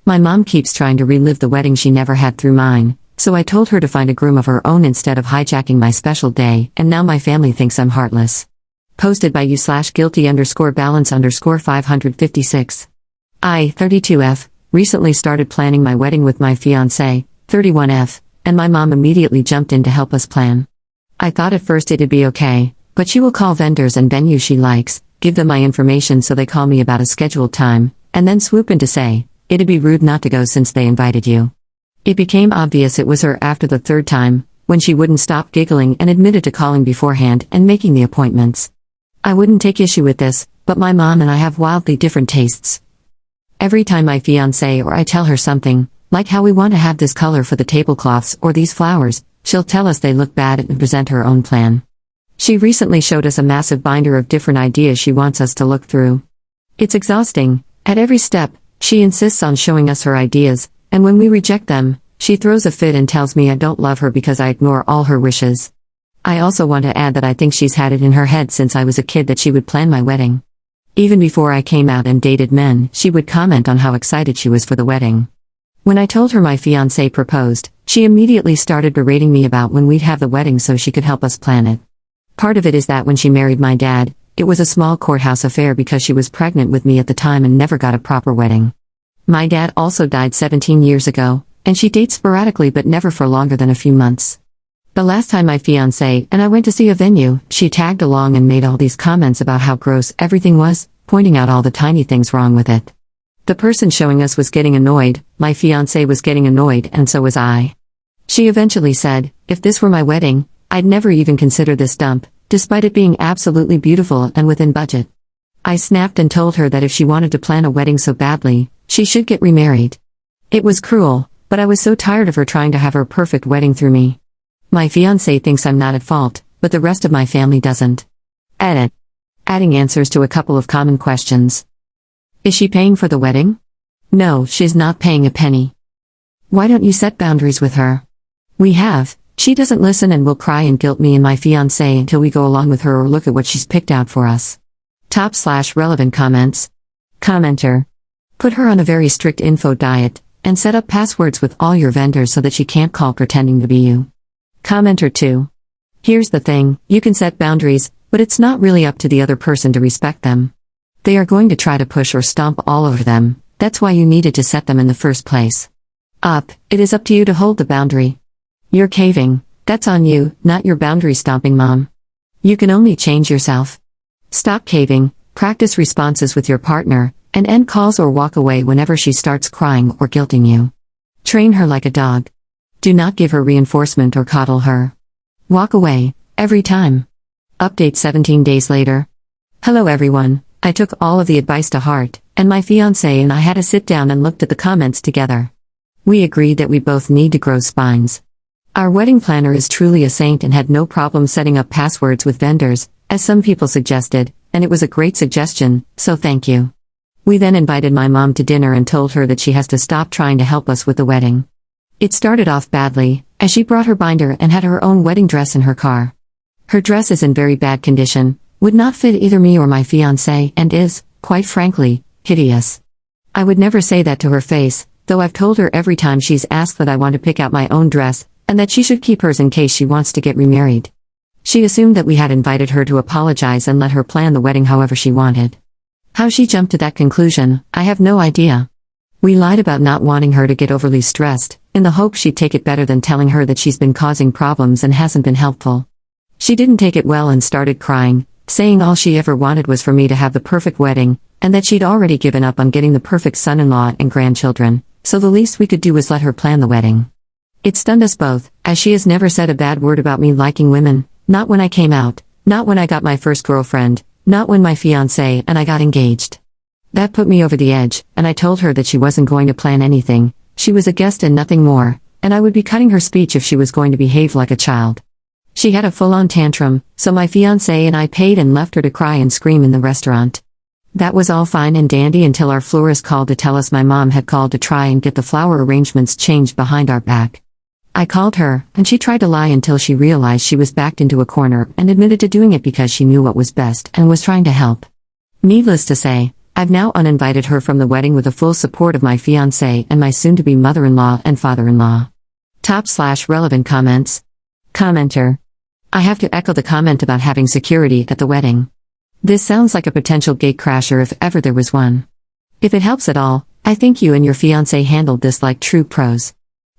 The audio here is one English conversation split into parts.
My mom keeps trying to relive the wedding she never had through mine, so I told her to find a groom of her own instead of hijacking my special day, and now my family thinks I'm heartless. Posted by you/guilty_balance_556. I, 32F, recently started planning my wedding with my fiancé, 31F, and my mom immediately jumped in to help us plan. I thought at first it'd be okay, but she will call vendors and venues she likes, give them my information so they call me about a scheduled time, and then swoop in to say, it'd be rude not to go since they invited you. It became obvious it was her after the third time, when she wouldn't stop giggling and admitted to calling beforehand and making the appointments. I wouldn't take issue with this, but my mom and I have wildly different tastes. Every time my fiancé or I tell her something, like how we want to have this color for the tablecloths or these flowers, she'll tell us they look bad and present her own plan. She recently showed us a massive binder of different ideas she wants us to look through. It's exhausting. At every step, she insists on showing us her ideas, and when we reject them, she throws a fit and tells me I don't love her because I ignore all her wishes. I also want to add that I think she's had it in her head since I was a kid that she would plan my wedding. Even before I came out and dated men, she would comment on how excited she was for the wedding. When I told her my fiancé proposed, she immediately started berating me about when we'd have the wedding so she could help us plan it. Part of it is that when she married my dad, it was a small courthouse affair because she was pregnant with me at the time and never got a proper wedding. My dad also died 17 years ago, and she dates sporadically but never for longer than a few months. The last time my fiancé and I went to see a venue, she tagged along and made all these comments about how gross everything was, pointing out all the tiny things wrong with it. The person showing us was getting annoyed, my fiancé was getting annoyed, and so was I. She eventually said, if this were my wedding, I'd never even consider this dump, despite it being absolutely beautiful and within budget. I snapped and told her that if she wanted to plan a wedding so badly, she should get remarried. It was cruel, but I was so tired of her trying to have her perfect wedding through me. My fiancé thinks I'm not at fault, but the rest of my family doesn't. Edit. Adding answers to a couple of common questions. Is she paying for the wedding? No, she's not paying a penny. Why don't you set boundaries with her? We have. She doesn't listen and will cry and guilt me and my fiancé until we go along with her or look at what she's picked out for us. Top/relevant comments. Commenter. Put her on a very strict info diet, and set up passwords with all your vendors so that she can't call pretending to be you. Commenter 2. Here's the thing, you can set boundaries, but it's not really up to the other person to respect them. They are going to try to push or stomp all over them, that's why you needed to set them in the first place. It is up to you to hold the boundary. You're caving, that's on you, not your boundary stomping mom. You can only change yourself. Stop caving, practice responses with your partner, and end calls or walk away whenever she starts crying or guilting you. Train her like a dog. Do not give her reinforcement or coddle her. Walk away, every time. Update 17 days later. Hello everyone, I took all of the advice to heart, and my fiancé and I had a sit down and looked at the comments together. We agreed that we both need to grow spines. Our wedding planner is truly a saint and had no problem setting up passwords with vendors, as some people suggested, and it was a great suggestion, so thank you. We then invited my mom to dinner and told her that she has to stop trying to help us with the wedding. It started off badly, as she brought her binder and had her own wedding dress in her car. Her dress is in very bad condition, would not fit either me or my fiancé, and is, quite frankly, hideous. I would never say that to her face, though I've told her every time she's asked that I want to pick out my own dress, and that she should keep hers in case she wants to get remarried. She assumed that we had invited her to apologize and let her plan the wedding however she wanted. How she jumped to that conclusion, I have no idea. We lied about not wanting her to get overly stressed, in the hope she'd take it better than telling her that she's been causing problems and hasn't been helpful. She didn't take it well and started crying, saying all she ever wanted was for me to have the perfect wedding, and that she'd already given up on getting the perfect son-in-law and grandchildren, so the least we could do was let her plan the wedding. It stunned us both, as she has never said a bad word about me liking women, not when I came out, not when I got my first girlfriend, not when my fiancé and I got engaged. That put me over the edge, and I told her that she wasn't going to plan anything, she was a guest and nothing more, and I would be cutting her speech if she was going to behave like a child. She had a full-on tantrum, so my fiancé and I paid and left her to cry and scream in the restaurant. That was all fine and dandy until our florist called to tell us my mom had called to try and get the flower arrangements changed behind our back. I called her, and she tried to lie until she realized she was backed into a corner and admitted to doing it because she knew what was best and was trying to help. Needless to say, I've now uninvited her from the wedding with the full support of my fiancé and my soon-to-be mother-in-law and father-in-law. Top/relevant comments. Commenter. I have to echo the comment about having security at the wedding. This sounds like a potential gatecrasher if ever there was one. If it helps at all, I think you and your fiancé handled this like true pros.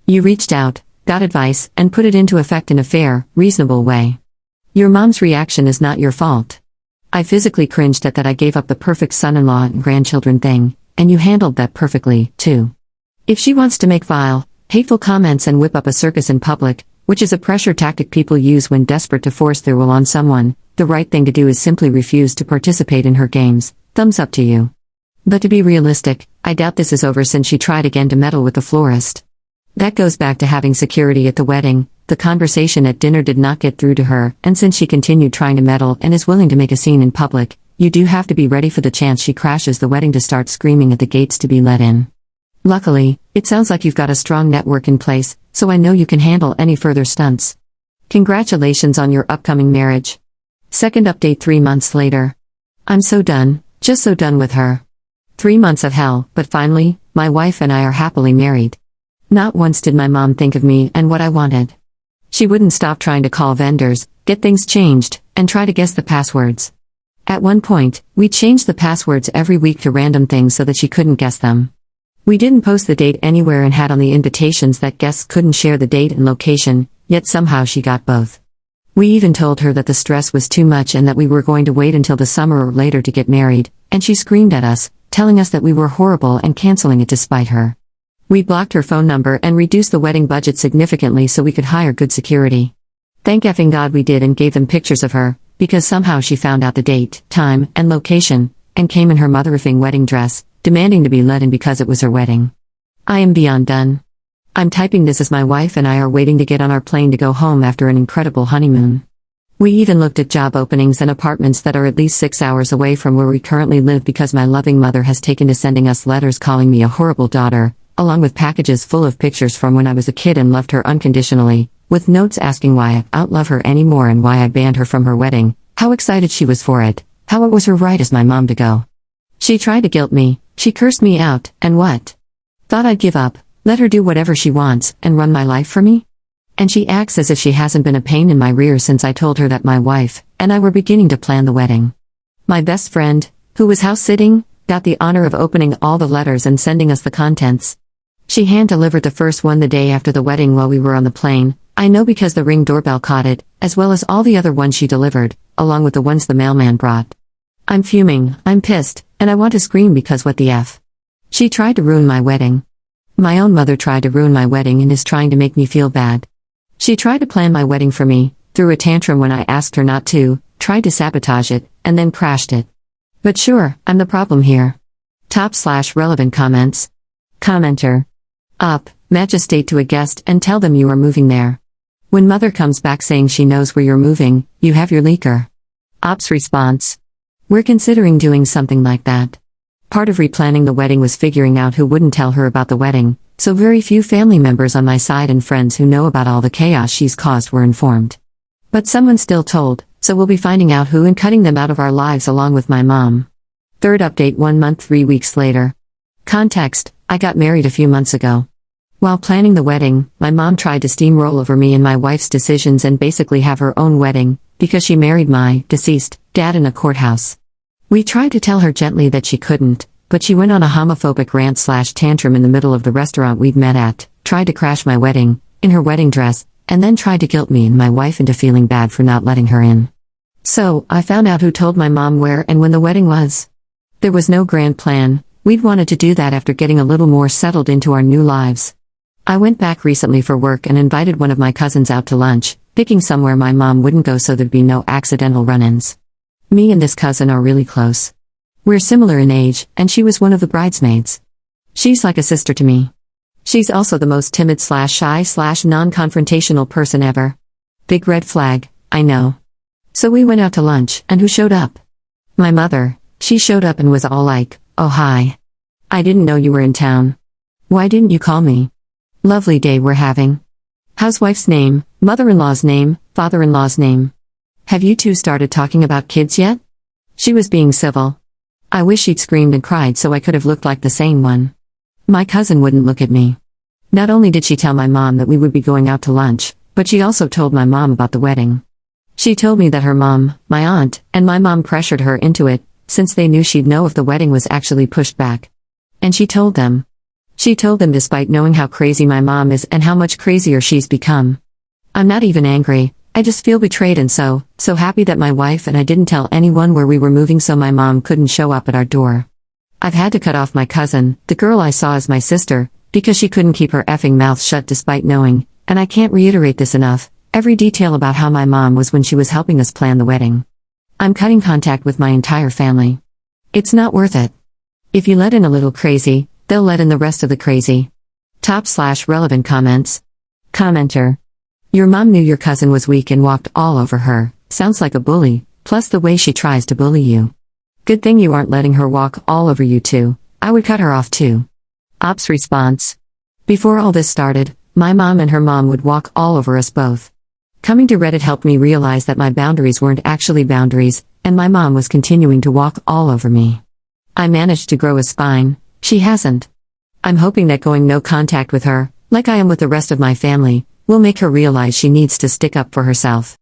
You reached out, got advice, and put it into effect in a fair, reasonable way. Your mom's reaction is not your fault. I physically cringed at that I gave up the perfect son-in-law and grandchildren thing, and you handled that perfectly, too. If she wants to make vile, hateful comments and whip up a circus in public, which is a pressure tactic people use when desperate to force their will on someone, the right thing to do is simply refuse to participate in her games. Thumbs up to you. But to be realistic, I doubt this is over since she tried again to meddle with the florist. That goes back to having security at the wedding. The conversation at dinner did not get through to her, and since she continued trying to meddle and is willing to make a scene in public, you do have to be ready for the chance she crashes the wedding to start screaming at the gates to be let in. Luckily, it sounds like you've got a strong network in place, so I know you can handle any further stunts. Congratulations on your upcoming marriage. Second update 3 months later. I'm so done, just so done with her. 3 months of hell, but finally, my wife and I are happily married. Not once did my mom think of me and what I wanted. She wouldn't stop trying to call vendors, get things changed, and try to guess the passwords. At one point, we changed the passwords every week to random things so that she couldn't guess them. We didn't post the date anywhere and had on the invitations that guests couldn't share the date and location, yet somehow she got both. We even told her that the stress was too much and that we were going to wait until the summer or later to get married, and she screamed at us, telling us that we were horrible and canceling it to spite her. We blocked her phone number and reduced the wedding budget significantly so we could hire good security. Thank effing God we did and gave them pictures of her, because somehow she found out the date, time, and location, and came in her mother-effing wedding dress, demanding to be let in because it was her wedding. I am beyond done. I'm typing this as my wife and I are waiting to get on our plane to go home after an incredible honeymoon. We even looked at job openings and apartments that are at least 6 hours away from where we currently live because my loving mother has taken to sending us letters calling me a horrible daughter, along with packages full of pictures from when I was a kid and loved her unconditionally, with notes asking why I outlove her anymore and why I banned her from her wedding, how excited she was for it, how it was her right as my mom to go. She tried to guilt me, she cursed me out, and what? Thought I'd give up, let her do whatever she wants, and run my life for me? And she acts as if she hasn't been a pain in my rear since I told her that my wife and I were beginning to plan the wedding. My best friend, who was house-sitting, got the honor of opening all the letters and sending us the contents. She hand-delivered the first one the day after the wedding while we were on the plane. I know because the Ring doorbell caught it, as well as all the other ones she delivered, along with the ones the mailman brought. I'm fuming, I'm pissed, and I want to scream because what the F? She tried to ruin my wedding. My own mother tried to ruin my wedding and is trying to make me feel bad. She tried to plan my wedding for me, threw a tantrum when I asked her not to, tried to sabotage it, and then crashed it. But sure, I'm the problem here. Top/relevant comments. Commenter. Up, match a state to a guest and tell them you are moving there. When mother comes back saying she knows where you're moving, you have your leaker. Op's response. We're considering doing something like that. Part of replanning the wedding was figuring out who wouldn't tell her about the wedding, so very few family members on my side and friends who know about all the chaos she's caused were informed. But someone still told, so we'll be finding out who and cutting them out of our lives along with my mom. Third update 1 month 3 weeks later. Context, I got married a few months ago. While planning the wedding, my mom tried to steamroll over me and my wife's decisions and basically have her own wedding, because she married my deceased dad in a courthouse. We tried to tell her gently that she couldn't, but she went on a homophobic rant/tantrum in the middle of the restaurant we'd met at, tried to crash my wedding, in her wedding dress, and then tried to guilt me and my wife into feeling bad for not letting her in. So, I found out who told my mom where and when the wedding was. There was no grand plan, we'd wanted to do that after getting a little more settled into our new lives. I went back recently for work and invited one of my cousins out to lunch, picking somewhere my mom wouldn't go so there'd be no accidental run-ins. Me and this cousin are really close. We're similar in age, and she was one of the bridesmaids. She's like a sister to me. She's also the most timid/shy/non-confrontational person ever. Big red flag, I know. So we went out to lunch, and who showed up? My mother. She showed up and was all like, "Oh hi. I didn't know you were in town. Why didn't you call me? Lovely day we're having. Housewife's name, mother-in-law's name, father-in-law's name. Have you two started talking about kids yet?" She was being civil. I wish she'd screamed and cried so I could have looked like the sane one. My cousin wouldn't look at me. Not only did she tell my mom that we would be going out to lunch, but she also told my mom about the wedding. She told me that her mom, my aunt, and my mom pressured her into it, since they knew she'd know if the wedding was actually pushed back. And she told them. She told them despite knowing how crazy my mom is and how much crazier she's become. I'm not even angry, I just feel betrayed and so happy that my wife and I didn't tell anyone where we were moving so my mom couldn't show up at our door. I've had to cut off my cousin, the girl I saw as my sister, because she couldn't keep her effing mouth shut despite knowing, and I can't reiterate this enough, every detail about how my mom was when she was helping us plan the wedding. I'm cutting contact with my entire family. It's not worth it. If you let in a little crazy, they'll let in the rest of the crazy. /relevant comments. Commenter. Your mom knew your cousin was weak and walked all over her, sounds like a bully, plus the way she tries to bully you. Good thing you aren't letting her walk all over you too, I would cut her off too. Ops response. Before all this started, my mom and her mom would walk all over us both. Coming to Reddit helped me realize that my boundaries weren't actually boundaries, and my mom was continuing to walk all over me. I managed to grow a spine, she hasn't. I'm hoping that going no contact with her, like I am with the rest of my family, will make her realize she needs to stick up for herself.